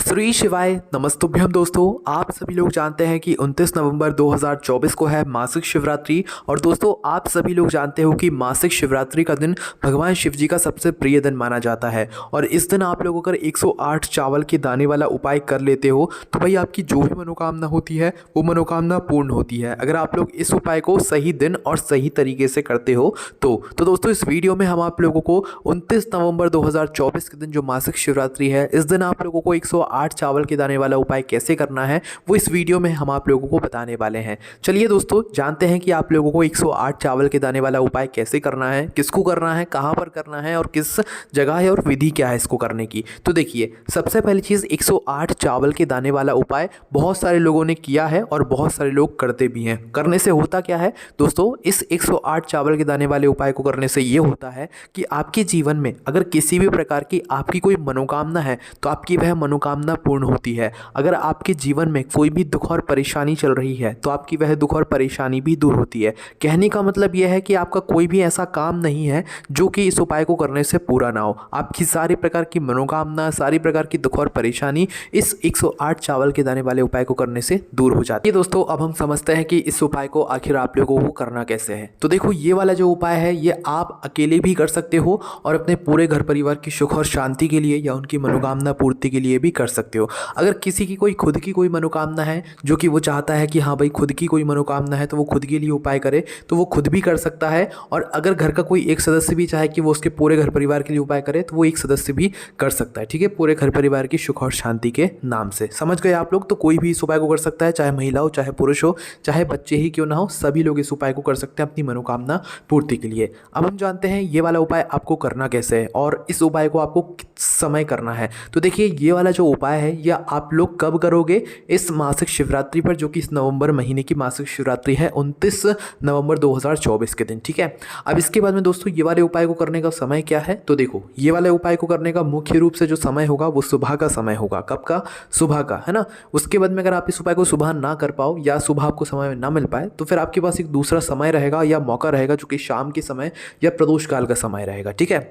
श्री शिवाय नमस्तुभ्यम दोस्तों। आप सभी लोग जानते हैं कि 29 नवंबर 2024 को है मासिक शिवरात्रि। और दोस्तों आप सभी लोग जानते हो कि मासिक शिवरात्रि का दिन भगवान शिव जी का सबसे प्रिय दिन माना जाता है। और इस दिन आप लोग अगर 108 चावल के दाने वाला उपाय कर लेते हो तो भाई आपकी जो भी मनोकामना होती है वो मनोकामना पूर्ण होती है, अगर आप लोग इस उपाय को सही दिन और सही तरीके से करते हो तो दोस्तों इस वीडियो में हम आप लोगों को 29 नवंबर 2024 के दिन जो मासिक शिवरात्रि है, इस दिन आप लोगों को 108 चावल के दाने वाला उपाय कैसे करना है वो इस वीडियो में हम आप लोगों को बताने वाले हैं। चलिए दोस्तों जानते हैं कि आप लोगों को 108 चावल के दाने वाला उपाय कैसे करना है, किसको करना है, कहां पर करना है और किस जगह है और विधि क्या है इसको करने की। तो देखिए सबसे पहली चीज़ 108 चावल के दाने वाला उपाय बहुत सारे लोगों ने किया है और बहुत सारे लोग करते भी हैं। करने से होता क्या है दोस्तों, इस 108 चावल के दाने वाले उपाय को करने से ये होता है कि आपके जीवन में अगर किसी भी प्रकार की आपकी कोई मनोकामना है तो आपकी वह मनोकामना पूर्ण होती है। अगर आपके जीवन में कोई भी दुख और परेशानी चल रही है तो आपकी वह दुख और परेशानी भी दूर होती है। कहने का मतलब यह है कि आपका कोई भी ऐसा काम नहीं है जो कि इस उपाय को करने से पूरा ना हो। आपकी सारी प्रकार की मनोकामना, सारी प्रकार की दुख और परेशानी इस 108 चावल के दाने वाले उपाय को करने से दूर हो जाती है। दोस्तों अब हम समझते हैं कि इस उपाय को आखिर आप लोगों को करना कैसे है। तो देखो ये वाला जो उपाय है ये आप अकेले भी कर सकते हो और अपने पूरे घर परिवार की सुख और शांति के लिए या उनकी मनोकामना पूर्ति के लिए भी कर सकते हो। अगर किसी की कोई खुद की कोई मनोकामना है जो कि वो चाहता है कि हाँ भाई खुद की कोई मनोकामना है तो वो खुद के लिए उपाय करे तो वो खुद भी कर सकता है। और अगर घर का कोई एक सदस्य भी चाहे कि वो उसके पूरे घर परिवार के लिए उपाय करे तो वो एक सदस्य भी कर सकता है। ठीक है, पूरे घर परिवार की सुख और शांति के नाम से। समझ गए आप लोग? तो कोई भी इस उपाय को कर सकता है, चाहे महिला हो, चाहे पुरुष हो, चाहे बच्चे ही क्यों ना हो, सभी लोग इस उपाय को कर सकते हैं अपनी मनोकामना पूर्ति के लिए। अब हम जानते हैं ये वाला उपाय आपको करना कैसे है और इस उपाय को आपको किस समय करना है। तो देखिए ये वाला जो उपाय है यह आप लोग कब करोगे, इस मासिक शिवरात्रि पर, जो कि इस नवंबर महीने की मासिक शिवरात्रि है 29 नवंबर 2024 के दिन। ठीक है, अब इसके बाद में दोस्तों ये वाले उपाय को करने का समय क्या है। तो देखो ये वाले उपाय को करने का मुख्य रूप से जो समय होगा वो सुबह का समय होगा। कब का? सुबह का, है ना। उसके बाद में अगर आप इस उपाय को सुबह ना कर पाओ या सुबह आपको समय ना मिल पाए तो फिर आपके पास एक दूसरा समय रहेगा या मौका रहेगा जो कि शाम के समय या प्रदोष काल का समय रहेगा। ठीक है,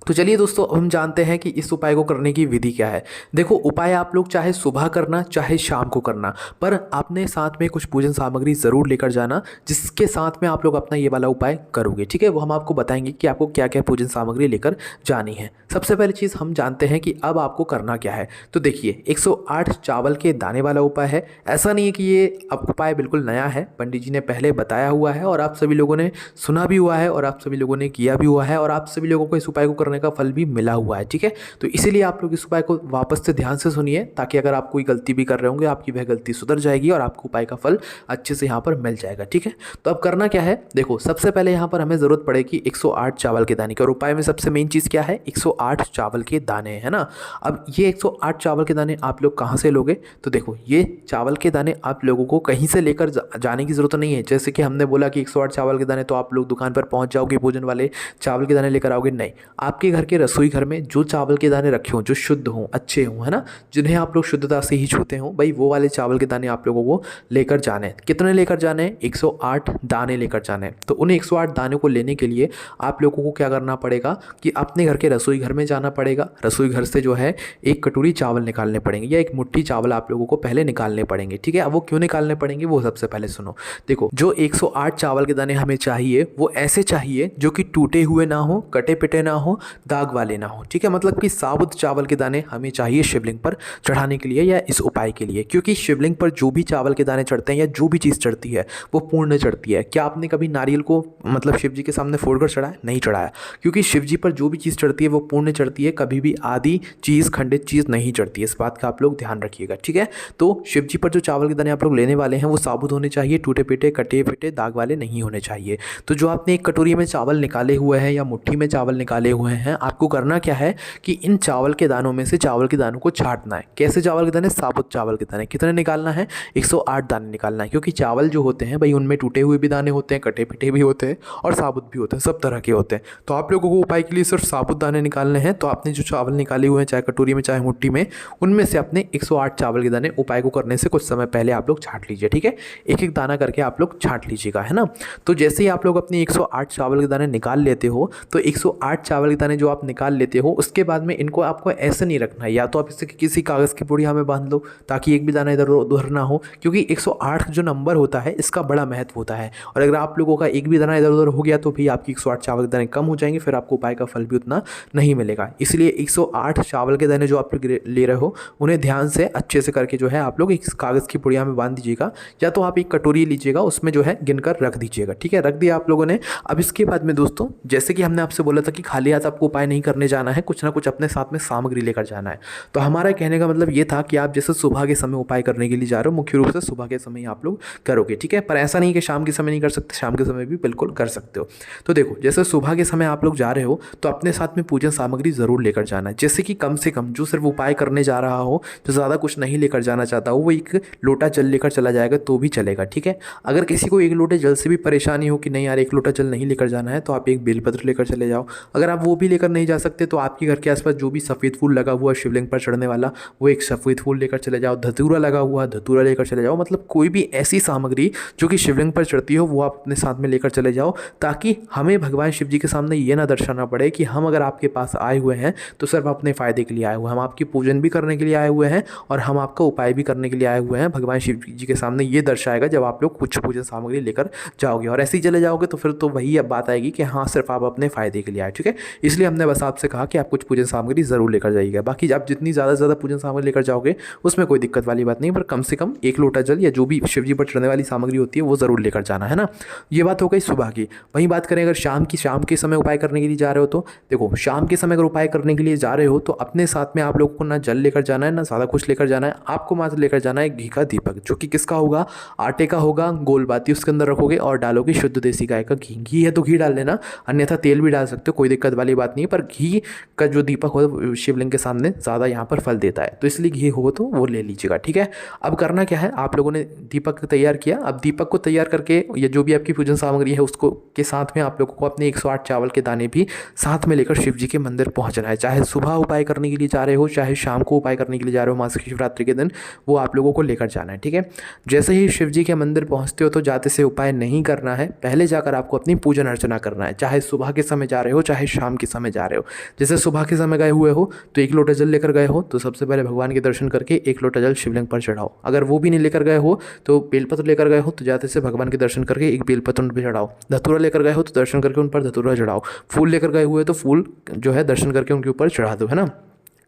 तो चलिए दोस्तों अब हम जानते हैं कि इस उपाय को करने की विधि क्या है। देखो उपाय आप लोग चाहे सुबह करना चाहे शाम को करना, पर आपने साथ में कुछ पूजन सामग्री ज़रूर लेकर जाना जिसके साथ में आप लोग अपना ये वाला उपाय करोगे। ठीक है, वो हम आपको बताएंगे कि आपको क्या क्या पूजन सामग्री लेकर जानी है। सबसे पहली चीज़ हम जानते हैं कि अब आपको करना क्या है। तो देखिए 108 चावल के दाने वाला उपाय है। ऐसा नहीं है कि ये अब उपाय बिल्कुल नया है, पंडित जी ने पहले बताया हुआ है और आप सभी लोगों ने सुना भी हुआ है और आप सभी लोगों ने किया भी हुआ है और आप सभी लोगों को इस उपाय को करने का फल भी मिला हुआ है। ठीक है, तो इसीलिए आप लोग इस उपाय को वापस से ध्यान से सुनिए ताकि अगर आप कोई गलती भी कर रहे होंगे आपकी वह गलती सुधर जाएगी और आपको उपाय का फल अच्छे से यहाँ पर मिल जाएगा। ठीक है, तो अब करना क्या है, देखो सबसे पहले यहाँ पर हमें जरूरत पड़ेगी 108 चावल के दाने की। और उपाय में सबसे मेन चीज़ क्या है, 108 चावल के दाने, है ना। अब ये 108 चावल के दाने आप लोग कहाँ से लोगे। तो देखो ये चावल के दाने आप लोगों को कहीं से लेकर जाने की जरूरत नहीं है। जैसे कि हमने बोला कि 108 चावल के दाने तो आप लोग दुकान पर पहुँच जाओगे, भोजन वाले चावल के दाने लेकर आओगे, नहीं। आपके घर के रसोई घर में जो चावल के दाने रखे हों, जो शुद्ध हों, अच्छे हों, है ना, जिन्हें आप लोग शुद्धता से ही छूते हों, भाई वो वाले चावल के दाने आप लोगों को लेकर जाने हैं। कितने लेकर जाने हैं? 108 दाने लेकर जाने हैं। तो उन 108 दाने को लेने के लिए आप लोगों को क्या करना पड़ेगा कि अपने घर के रसोई घर में जाना पड़ेगा। रसोई घर से जो है एक कटोरी चावल निकालने पड़ेंगे या एक मुट्ठी चावल आप लोगों को पहले निकालने पड़ेंगे। ठीक है, अब वो क्यों निकालने पड़ेंगे वो सबसे पहले सुनो। देखो जो 108 चावल के दाने हमें चाहिए वो ऐसे चाहिए जो कि टूटे हुए ना हो, कटे पिटे ना हो, दाग वाले ना हो। ठीक है, मतलब कि साबुत चावल के दाने हमें चाहिए शिवलिंग पर चढ़ाने के लिए या इस उपाय के लिए। क्योंकि शिवलिंग पर जो भी चावल के दाने चढ़ते हैं या जो भी चीज़ चढ़ती है वो पूर्ण चढ़ती है। क्या आपने कभी नारियल को मतलब शिव जी के सामने फोड़कर चढ़ाया? नहीं चढ़ाया, क्योंकि शिव जी पर जो भी चीज़ चढ़ती है वो पूर्ण चढ़ती है, कभी भी आधी चीज़, खंडित चीज़ नहीं चढ़ती है। इस बात का आप लोग ध्यान रखिएगा। ठीक है, तो शिव जी पर जो चावल के दाने आप लोग लेने वाले हैं वो साबुत होने चाहिए, टूटे पिटे, कटे पिटे, दाग वाले नहीं होने चाहिए। तो जो आपने एक कटोरी में चावल निकाले हुए हैं या मुट्ठी में चावल निकाले हुए हैं, आपको करना क्या है कि इन चावल के दानों में से चावल के दानों को छांटना है। कैसे चावल के दाने? साबुत चावल के दाने। कितने निकालना है? 108 दाने निकालना है। क्योंकि चावल जो होते हैं भाई उनमें टूटे हुए भी दाने होते हैं, कटे पिटे भी होते हैं और साबुत भी होते हैं, सब तरह के होते हैं। तो आप लोगों को उपाय के लिए सिर्फ साबुत दाने निकालने हैं। तो आपने जो चावल निकाले हुए हैं चाहे कटोरी में चाहे मुट्ठी में, उनमें से अपने 108 चावल के दाने उपाय को करने से कुछ समय पहले आप लोग छांट लीजिए। ठीक है, एक एक दाना करके आप लोग छांट लीजिएगा, है ना। तो जैसे ही आप लोग अपने 108 चावल के दाने निकाल लेते हो तो 108 चावल के दाने जो आप निकाल लेते हो उसके बाद में इनको आपको ऐसे नहीं रखना है, या तो आप इसे किसी कागज़ की पुड़िया में बांध लो ताकि एक भी दाना इधर उधर ना हो, क्योंकि 108 जो नंबर होता है इसका बड़ा महत्व होता है। और अगर आप लोगों का एक भी दाना इधर उधर हो गया तो भी आपकी 108 चावल के दाने कम हो जाएंगे, फिर आपको उपाय का फल भी उतना नहीं मिलेगा। इसलिए 108 चावल के दाने जो आप लोग ले रहे हो उन्हें ध्यान से अच्छे से करके जो है आप लोग एक कागज़ की पुड़िया में बांध दीजिएगा, या तो आप एक कटोरी लीजिएगा उसमें जो है गिनकर रख दीजिएगा। ठीक है, रख दिया आप लोगों ने। अब इसके बाद में दोस्तों, जैसे कि हमने आपसे बोला था कि खाली हाथ आपको उपाय नहीं करने जाना है, कुछ ना कुछ अपने साथ में सामग्री लेकर जाना है। तो हमारा कहने का मतलब ये था कि आप जैसे सुबह के समय उपाय करने के लिए जा रहे हो, मुख्य रूप से सुबह के समय आप लोग करोगे। ठीक है, पर ऐसा नहीं कि शाम के समय नहीं कर सकते, शाम के समय भी बिल्कुल कर सकते हो। तो देखो, जैसे सुबह के समय आप लोग जा रहे हो तो अपने साथ में पूजन सामग्री ज़रूर लेकर जाना है। जैसे कि कम से कम जो सिर्फ उपाय करने जा रहा हो, जो ज़्यादा कुछ नहीं लेकर जाना चाहता हो, वो एक लोटा जल लेकर चला जाएगा तो भी चलेगा। ठीक है, अगर किसी को एक लोटे जल से भी परेशानी हो कि नहीं यार एक लोटा जल नहीं लेकर जाना है, तो आप एक बेलपत्र लेकर चले जाओ। अगर आप वो भी लेकर नहीं जा सकते तो आपके घर के आसपास जो भी सफ़ेद फूल लगा हुआ शिवलिंग पर चढ़ने वाला, वो एक सफ़ेद फूल लेकर चले जाओ। धतूरा लगा हुआ धतूरा लेकर चले जाओ। मतलब कोई भी ऐसी सामग्री जो कि शिवलिंग पर चढ़ती हो वो आप अपने साथ में लेकर चले जाओ, ताकि हमें भगवान शिव जी के सामने ये ना दर्शाना पड़े कि हम अगर आपके पास आए हुए हैं तो सिर्फ अपने फ़ायदे के लिए आए हुए हैं, हम आपकी पूजन भी करने के लिए आए हुए हैं और हम आपका उपाय भी करने के लिए आए हुए हैं। भगवान शिव जी के सामने ये दर्शाएगा जब आप लोग कुछ पूजन सामग्री लेकर जाओगे, और ऐसे ही चले जाओगे तो फिर तो वही अब बात आएगी कि हाँ सिर्फ आप अपने फ़ायदे के लिए आए। ठीक है, इसलिए हमने बस आपसे कहा कि आप कुछ पूजन सामग्री ज़रूर लेकर जाइएगा। बाकी आप जितनी ज़्यादा से ज़्यादा पूजन सामग्री लेकर जाओगे उसमें कोई दिक्कत वाली बात नहीं, पर कम से कम एक लोटा जल या जो भी शिव जी पर चढ़ने वाली सामग्री होती है वो ज़रूर लेकर जाना है ना। ये बात हो गई सुबह की। वहीं बात करें अगर शाम के समय उपाय करने के लिए जा रहे हो, तो देखो शाम के समय अगर उपाय करने के लिए जा रहे हो तो अपने साथ में आप लोगों को ना जल लेकर जाना है ना ज़्यादा कुछ लेकर जाना है। आपको मात्र लेकर जाना है घी का दीपक, जो कि किसका होगा, आटे का होगा। गोल बाती उसके अंदर रखोगे और डालोगे शुद्ध देसी गाय का घी। घी है तो घी डाल लेना, अन्यथा तेल भी डाल सकते हो, कोई दिक्कत वाली बात नहीं है। पर घी का जो दीपक हो शिवलिंग के सामने ज़्यादा यहाँ पर फल देता है, तो इसलिए घी हो तो वो ले लीजिएगा। ठीक है, अब करना क्या है, आप लोगों ने दीपक तैयार किया। अब दीपक को तैयार करके या जो भी आपकी पूजन सामग्री है उसको के साथ में आप लोगों को अपने 108 चावल के दाने भी साथ में लेकर शिव जी के मंदिर पहुँचना है। चाहे सुबह उपाय करने के लिए जा रहे हो, चाहे शाम को उपाय करने के लिए जा रहे हो, मासिक शिवरात्रि के दिन वो आप लोगों को लेकर जाना है। ठीक है, जैसे ही शिव जी के मंदिर पहुँचते हो तो जाते से उपाय नहीं करना है, पहले जाकर आपको अपनी पूजन अर्चना करना है। चाहे सुबह के समय जा रहे हो चाहे शाम के समय जा रहे हो। जैसे सुबह के समय गए हुए हो तो एक लोटा जल लेकर गए हो तो सबसे पहले भगवान के दर्शन करके एक लोटा जल शिवलिंग पर चढ़ाओ। अगर वो भी नहीं लेकर गए हो तो बेलपत्र लेकर गए हो तो जाते से भगवान के दर्शन करके एक बेलपत्र उन पर चढ़ाओ। धतूरा लेकर गए हो तो दर्शन करके उन पर धतूरा चढ़ाओ। फूल लेकर गए हुए तो फूल जो है दर्शन करके उनके ऊपर चढ़ा दो, है ना।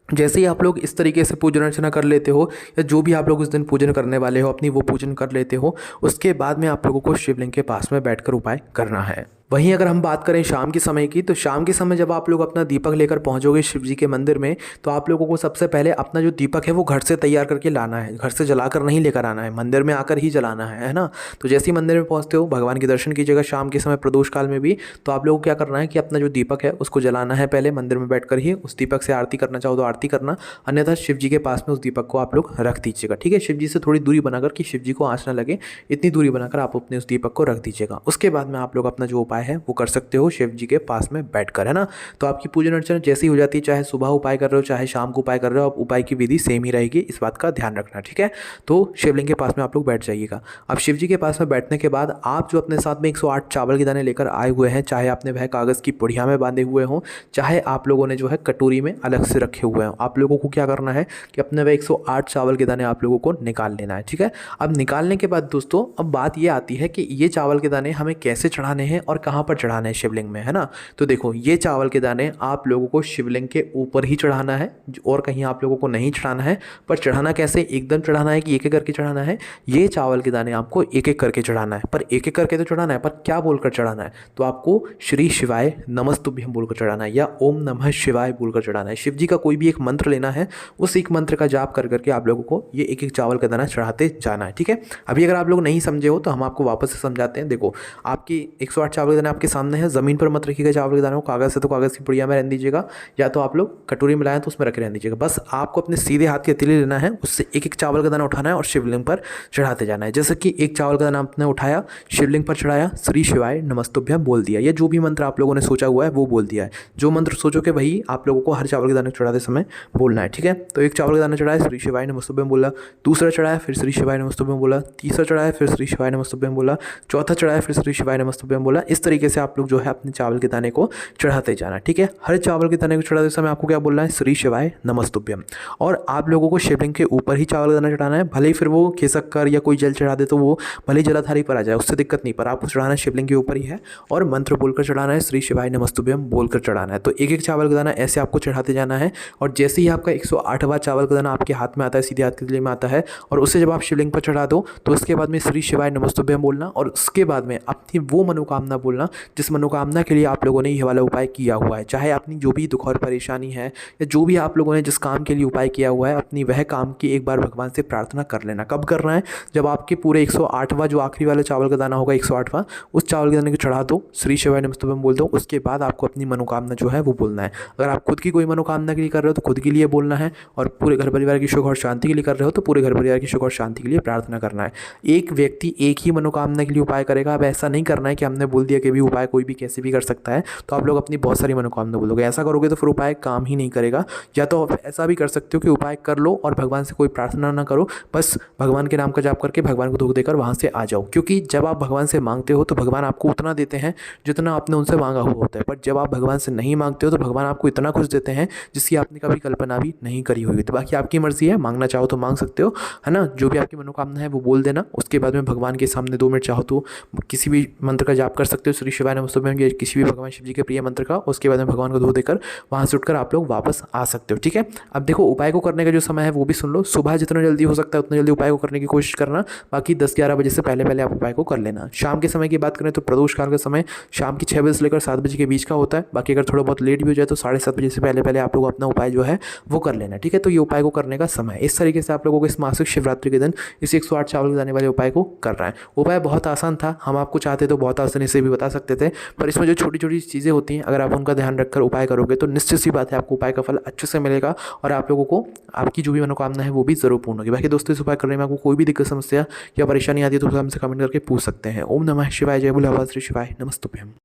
जैसे ही आप लोग इस तरीके से पूजन अर्चना कर लेते हो, या जो भी आप लोग उस दिन पूजन करने वाले हो अपनी वो पूजन कर लेते हो, उसके बाद में आप लोगों को शिवलिंग के पास में बैठकर उपाय करना है। वहीं अगर हम बात करें शाम के समय की, तो शाम के समय जब आप लोग अपना दीपक लेकर पहुंचोगे शिव जी के मंदिर में, तो आप लोगों को सबसे पहले अपना जो दीपक है वो घर से तैयार करके लाना है। घर से जलाकर नहीं लेकर आना है, मंदिर में आकर ही जलाना है ना। तो जैसे ही मंदिर में पहुंचते हो भगवान के दर्शन कीजिएगा शाम के समय प्रदोष काल में भी। तो आप लोगों को क्या करना है कि अपना जो दीपक है उसको जलाना है पहले मंदिर में बैठकर ही। उस दीपक से आरती करना चाहो तो आरती करना, अन्यथा शिव जी के पास में उस दीपक को आप लोग रख दीजिएगा। ठीक है, शिव जी से थोड़ी दूरी बनाकर कि शिव जी को आँच ना लगे, इतनी दूरी बनाकर आप अपने उस दीपक को रख दीजिएगा। उसके बाद में आप लोग अपना जो उपाय है वो कर सकते हो शिव जी के पास में बैठकर, है ना। तो आपकी पूजन अर्चना जैसी हो जाती है, चाहे सुबह उपाय कर रहे हो चाहे शाम को उपाय कर रहे हो, आप उपाय की विधि सेम ही रहेगी, इस बात का ध्यान रखना। ठीक है, तो शिवलिंग के पास में आप लोग बैठ जाइएगा। अब शिव जी के पास में बैठने के बाद आप जो अपने साथ में 108 चावल के दाने लेकर आए हुए हैं, चाहे आपने वह कागज़ की पुड़िया में बांधे हुए हों, चाहे आप लोगों ने जो है कटोरी में अलग से रखे हुए हैं, आप लोगों को क्या करना है कि अपने वह 108 चावल के दाने आप लोगों को निकाल लेना है। ठीक है, अब निकालने के बाद दोस्तों अब बात ये आती है कि ये चावल के दाने हमें कैसे चढ़ाने हैं और कहाँ पर चढ़ाने हैं शिवलिंग में, है ना। तो देखो ये चावल के दाने आप लोगों को शिवलिंग के ऊपर ही चढ़ाना है और कहीं आप लोगों को नहीं चढ़ाना है। पर चढ़ाना कैसे, एकदम चढ़ाना है कि एक एक करके चढ़ाना है, ये चावल के दाने आपको एक एक करके चढ़ाना है। पर एक एक करके तो चढ़ाना है, पर क्या बोलकर चढ़ाना है, तो आपको श्री शिवाय नमस्तुभ्यं बोलकर चढ़ाना है या ओम नमः शिवाय बोलकर चढ़ाना है। शिव जी का कोई भी एक मंत्र लेना है, उस एक मंत्र का जाप कर करके आप लोगों को ये एक एक चावल का दाना चढ़ाते जाना है। ठीक है, अभी अगर आप लोग नहीं समझे हो तो हम आपको वापस से समझाते हैं। देखो आपकी 108 चावल के दाने आपके सामने है, ज़मीन पर मत रखिएगा चावल के दानों, कागज़ से तो कागज़ की पुड़िया में रहने दीजिएगा, या तो आप लोग कटोरी में लाएं तो उसमें रखे रहने दीजिएगा। बस आपको अपने सीधे हाथ की हथेली लेना है, उससे एक एक चावल का दाना उठाना है और शिवलिंग पर चढ़ाते जाना है। जैसे कि एक चावल का दाना आपने उठाया, शिवलिंग पर चढ़ाया, श्री शिवाय नमस्तुभ्यं बोल दिया, या जो भी मंत्र आप लोगों ने सोचा हुआ है वो बोल दिया है। जो मंत्र सोचोगे वही आप लोगों को हर चावल के दाने चढ़ाते समय बोलना है। ठीक है, तो एक चावल का दाना चढ़ाया, श्री शिवाय नमस्तुभ्यं बोला, दूसरा चढ़ाया फिर श्री शिवाय नमस्तुभ्यं बोला, तीसरा चढ़ाया फिर श्री शिवाय नमस्तुभ्यं बोला, चौथा चढ़ाया फिर श्री शिवाय नमस्तुभ्यं बोला। इस तरीके से आप लोग जो है अपने चावल के दाने को चढ़ाते जाना। ठीक है, हर चावल के दाने को चढ़ाते समय आपको क्या बोलना है, श्री शिवाय नमस्तुभ्यम। और आप लोगों को शिवलिंग के ऊपर ही चावल का दाना चढ़ाना है, भले ही फिर वो खिसक कर या कोई जल चढ़ा दे तो वो भले ही जलाधारी पर आ जाए, उससे दिक्कत नहीं, पर आपको चढ़ाना शिवलिंग के ऊपर ही है और मंत्र बोलकर चढ़ाना है, श्री शिवाय नमस्तुभ्यम बोलकर चढ़ाना है। तो एक एक चावल का दाना ऐसे आपको चढ़ाते जाना है और जैसे ही आपका 108वां चावल का दाना आपके हाथ में आता है, सीधे हाथ के तले में आता है और उसे जब आप शिवलिंग पर चढ़ा दो तो उसके बाद में श्री शिवाय नमस्तुभ्यम बोलना और उसके बाद में अपनी वो मनोकामना बोलना जिस मनोकामना के लिए आप लोगों ने ये वाला उपाय किया हुआ है। चाहे अपनी जो भी दुख और परेशानी है या जो भी आप लोगों ने जिस काम के लिए उपाय किया हुआ है, अपनी वह काम की एक बार भगवान से प्रार्थना कर लेना। कब करना है, जब आपके पूरे 108वां जो आखिरी वाला चावल का दाना होगा 108वां, उस चावल के दाने को चढ़ा दो, श्री शिवाय नमस्तुभ्यम बोल दो, उसके बाद आपको अपनी मनोकामना जो है वो बोलना है। अगर आप खुद की कोई मनोकामना के लिए कर रहे हो तो खुद के लिए बोलना है और पूरे घर परिवार की सुख और शांति के लिए कर रहे हो तो पूरे घर परिवार की सुख और शांति के लिए प्रार्थना करना है। एक व्यक्ति एक ही मनोकामना के लिए उपाय करेगा। अब ऐसा नहीं करना है कि हमने बोल दिया कि भी उपाय कोई भी कैसे भी कर सकता है तो आप लोग अपनी बहुत सारी मनोकामना बोलोगे, ऐसा करोगे तो फिर उपाय काम ही नहीं करेगा। या तो आप ऐसा भी कर सकते हो कि उपाय कर लो और भगवान से कोई प्रार्थना ना करो, बस भगवान के नाम का जाप करके भगवान को धोख देकर वहाँ से आ जाओ। क्योंकि जब आप भगवान से मांगते हो तो भगवान आपको उतना देते हैं जितना आपने उनसे मांगा हुआ होता है, पर जब आप भगवान से नहीं मांगते हो तो भगवान आपको इतना कुछ देते हैं जिसकी आपने कभी कल्पना भी नहीं करी होगी। तो बाकी आपकी मर्जी है, मांगना चाहो तो मांग सकते हो, है ना। जो भी आपकी मनोकामना है वो बोल देना, उसके बाद में भगवान के सामने 2 मिनट चाहो तो किसी भी मंत्र का जाप कर सकते हो, श्री शिवाय नमस्तुभ्यम या किसी भी भगवान शिव जी के प्रिय मंत्र का। उसके बाद में भगवान को धो देकर वहाँ से उठकर आप लोग वापस आ सकते हो। ठीक है, अब देखो उपाय को करने का जो समय है वो भी सुन लो। सुबह जितना जल्दी हो सकता है उतना जल्दी उपाय को करने की कोशिश करना, बाकी 10-11 बजे से पहले पहले आप उपाय को कर लेना। शाम के समय की बात करें तो प्रदोष काल का समय शाम की 6 बजे से लेकर 7 बजे के बीच का होता है। बाकी अगर थोड़ा बहुत लेट भी हो जाए तो 7:30 बजे से पहले पहले आप लोग अपना उपाय जो है वो कर लेना। ठीक है, तो ये उपाय को करने का समय इस तरीके से आप लोगों को इस मासिक शिवरात्रि के दिन इस 108 चावल के दाने वाले उपाय को करना है। उपाय बहुत आसान था, हम आपको चाहते तो बहुत आसानी से भी बता सकते थे, पर इसमें जो छोटी छोटी चीज़ें होती हैं अगर आप उनका ध्यान रखकर उपाय करोगे तो निश्चित सी बात है आपको उपाय का फल अच्छे से मिलेगा और आप लोगों को आपकी जो भी मनोकामना है वो भी जरूर पूर्ण होगी। बाकी दोस्तों इस उपाय करने में आपको कोई भी दिक्कत समस्या या परेशानी आती है तो हमसे कमेंट करके पूछ सकते हैं। ओम नमः शिवाय, जय बोले बाबा श्री शिवाय नमस्तुभ्यम।